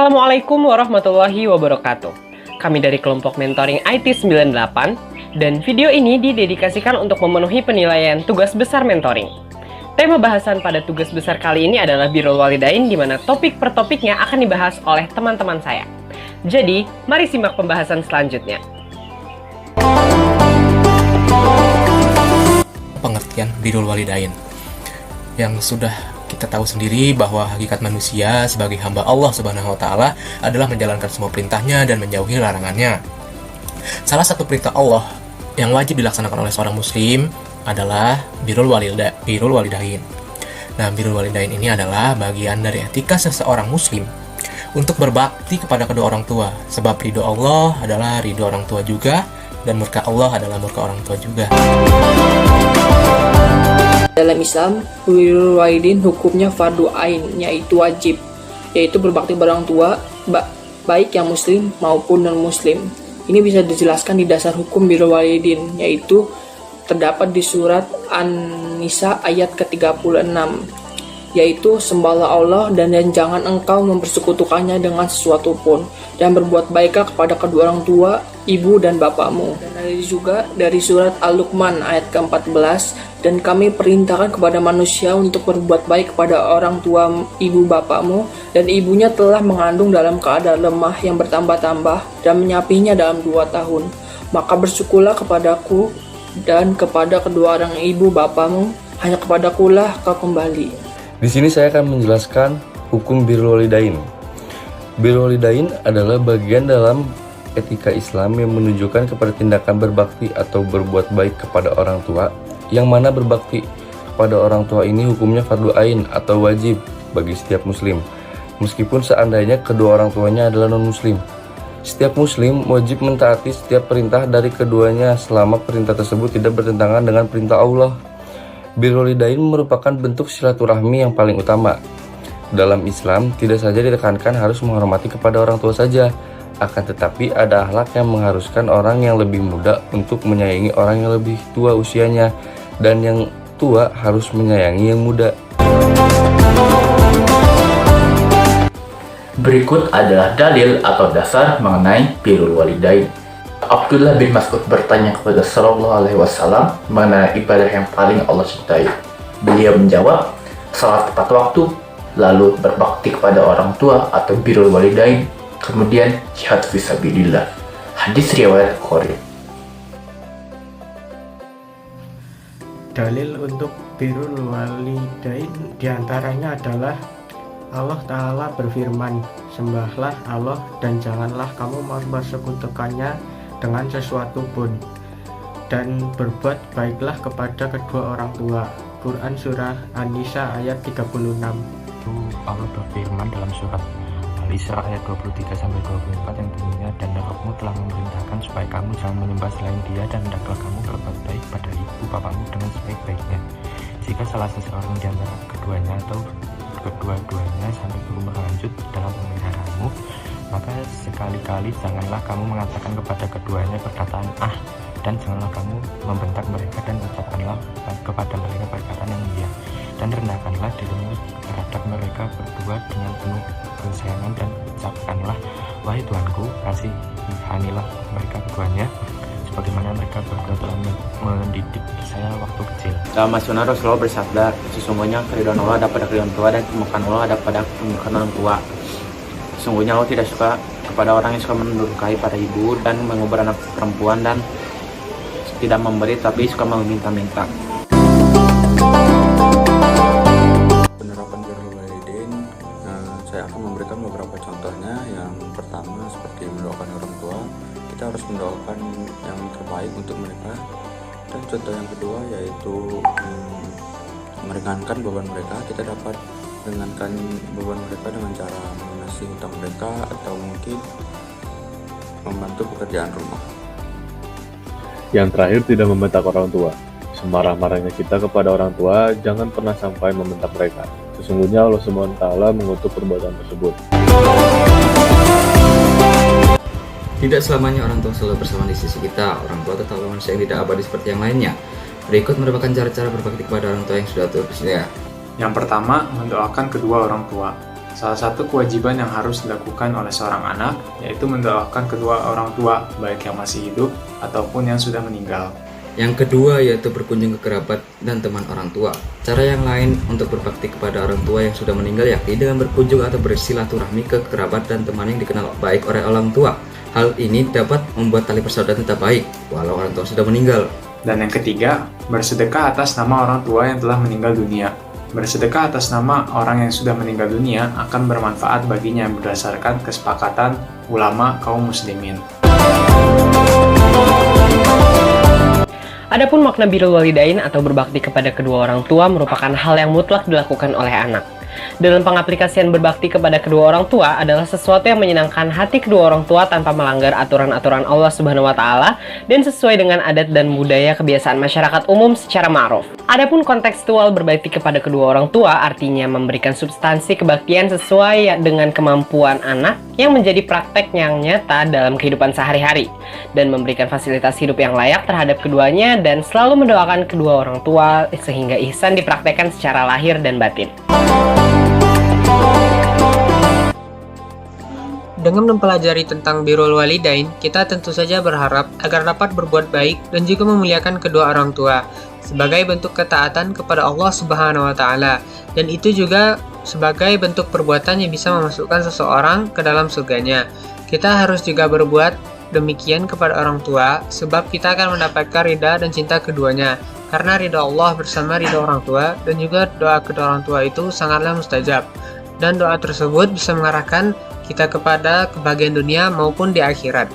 Assalamualaikum warahmatullahi wabarakatuh. Kami dari kelompok mentoring IT 98 dan video ini didedikasikan untuk memenuhi penilaian tugas besar mentoring. Tema bahasan pada tugas besar kali ini adalah Birrul Walidain, di mana topik per topiknya akan dibahas oleh teman-teman saya. Jadi, mari simak pembahasan selanjutnya. Pengertian Birrul Walidain yang sudah kita tahu sendiri bahwa hakikat manusia sebagai hamba Allah Subhanahu wa Ta'ala adalah menjalankan semua perintahnya dan menjauhi larangannya. Salah satu perintah Allah yang wajib dilaksanakan oleh seorang muslim adalah Birrul Walidain. Nah, Birrul Walidain ini adalah bagian dari etika seseorang muslim untuk berbakti kepada kedua orang tua, sebab ridho Allah adalah ridho orang tua juga, dan murka Allah adalah murka orang tua juga. Dalam Islam, Birrul Walidain hukumnya fardu ain, yaitu wajib, yaitu berbakti pada orang tua, baik yang muslim maupun non-muslim. Ini bisa dijelaskan di dasar hukum Birrul Walidain, yaitu terdapat di surat An-Nisa ayat ke-36, yaitu sembahlah Allah dan jangan engkau mempersekutukannya dengan sesuatu pun, dan berbuat baiklah kepada kedua orang tua, ibu dan bapakmu. Dan ada juga dari surat Al-Luqman ayat ke-14, dan kami perintahkan kepada manusia untuk berbuat baik kepada orang tua ibu bapakmu, dan ibunya telah mengandung dalam keadaan lemah yang bertambah-tambah dan menyapinya dalam 2 tahun. Maka bersyukurlah kepadaku dan kepada kedua orang ibu bapakmu, hanya kepadakulah kau kembali. Di sini saya akan menjelaskan hukum Birrul Walidain. Birrul Walidain adalah bagian dalam etika Islam yang menunjukkan kepada tindakan berbakti atau berbuat baik kepada orang tua, yang mana berbakti kepada orang tua ini hukumnya fardu ain atau wajib bagi setiap muslim, meskipun seandainya kedua orang tuanya adalah non-muslim. Setiap muslim wajib mentaati setiap perintah dari keduanya selama perintah tersebut tidak bertentangan dengan perintah Allah. Birrul Walidain merupakan bentuk silaturahmi yang paling utama. Dalam Islam, tidak saja ditekankan harus menghormati kepada orang tua saja, akan tetapi ada akhlak yang mengharuskan orang yang lebih muda untuk menyayangi orang yang lebih tua usianya, dan yang tua harus menyayangi yang muda. Berikut adalah dalil atau dasar mengenai Birrul Walidain. Abdullah bin Mas'ud bertanya kepada Sallallahu Alaihi Wasallam mengenai ibadah yang paling Allah cintai. Beliau menjawab, salat tepat waktu, lalu berbakti kepada orang tua atau Birrul Walidain, kemudian jihad fisabilillah. Hadis riwayat Bukhari. Dalil untuk Birrul Walidain diantaranya adalah Allah Ta'ala berfirman, sembahlah Allah dan janganlah kamu mempersekutukannya dengan sesuatu pun, dan berbuat baiklah kepada kedua orang tua. Quran Surah An-Nisa ayat 36. Allah berfirman dalam surat Al-Isra ayat 23-24 yang bunyinya, dan Rabbmu telah memerintahkan supaya kamu jangan menyembah selain Dia, dan hendaklah kamu berbuat baik pada ibu bapamu dengan sebaik-baiknya. Jika salah seseorang di antara keduanya atau kedua-duanya sampai berumur lanjut dalam pemeliharaanmu, maka sekali-kali janganlah kamu mengatakan kepada keduanya perkataan dan janganlah kamu membentak mereka, dan ucapkanlah kepada mereka perkataan yang mulia, dan rendahkanlah dirimu terhadap mereka berdua dengan penuh kesayangan, dan ucapkanlah, wahai Tuanku, kasihanilah mereka keduanya sebagaimana mereka berdua telah mendidik saya waktu kecil. Dalam Sunnah Rasulullah bersabda, sesungguhnya keridhaan Allah ada pada keridhaan tua, dan kemurkaan Allah ada pada kemurkaan orang tua. Sesungguhnya Allah tidak suka kepada orang yang suka mendurhakai para ibu dan mengubur anak perempuan, dan tidak memberi tapi suka meminta-minta. Penerapan Birrul Walidain, saya akan memberikan beberapa contohnya. Yang pertama seperti mendoakan orang tua, kita harus mendoakan yang terbaik untuk mereka. Dan contoh yang kedua yaitu meringankan beban mereka. Kita dapat meringankan beban mereka dengan cara melunasi hutang mereka, atau mungkin membantu pekerjaan rumah. Yang terakhir, tidak membentak orang tua. Semarah-marahnya kita kepada orang tua, jangan pernah sampai membentak mereka. Sesungguhnya Allah SWT mengutuk perbuatan tersebut. Tidak selamanya orang tua selalu bersama di sisi kita. Orang tua tetap manusia yang tidak abadi seperti yang lainnya. Berikut merupakan cara-cara berbakti kepada orang tua yang sudah tua berusia. Yang pertama, mendoakan kedua orang tua. Salah satu kewajiban yang harus dilakukan oleh seorang anak yaitu mendoakan kedua orang tua, baik yang masih hidup ataupun yang sudah meninggal. Yang kedua yaitu berkunjung ke kerabat dan teman orang tua. Cara yang lain untuk berbakti kepada orang tua yang sudah meninggal yakni dengan berkunjung atau bersilaturahmi ke kerabat dan teman yang dikenal baik oleh orang tua. Hal ini dapat membuat tali persaudaraan tetap baik walau orang tua sudah meninggal. Dan yang ketiga, bersedekah atas nama orang tua yang telah meninggal dunia. Bersedekah atas nama orang yang sudah meninggal dunia akan bermanfaat baginya berdasarkan kesepakatan ulama kaum muslimin. Adapun makna birrul walidain atau berbakti kepada kedua orang tua merupakan hal yang mutlak dilakukan oleh anak. Dalam pengaplikasian berbakti kepada kedua orang tua adalah sesuatu yang menyenangkan hati kedua orang tua tanpa melanggar aturan-aturan Allah Subhanahu wa Ta'ala dan sesuai dengan adat dan budaya kebiasaan masyarakat umum secara ma'ruf. Adapun kontekstual berbakti kepada kedua orang tua artinya memberikan substansi kebaktian sesuai dengan kemampuan anak yang menjadi praktek yang nyata dalam kehidupan sehari-hari dan memberikan fasilitas hidup yang layak terhadap keduanya dan selalu mendoakan kedua orang tua sehingga ihsan dipraktekkan secara lahir dan batin. Dengan mempelajari tentang birrul walidain, kita tentu saja berharap agar dapat berbuat baik dan juga memuliakan kedua orang tua sebagai bentuk ketaatan kepada Allah Subhanahu wa Ta'ala, dan itu juga sebagai bentuk perbuatan yang bisa memasukkan seseorang ke dalam surganya. Kita harus juga berbuat demikian kepada orang tua sebab kita akan mendapatkan ridha dan cinta keduanya, karena ridha Allah bersama ridha orang tua, dan juga doa kedua orang tua itu sangatlah mustajab, dan doa tersebut bisa mengarahkan kita kepada kebahagiaan dunia maupun di akhirat.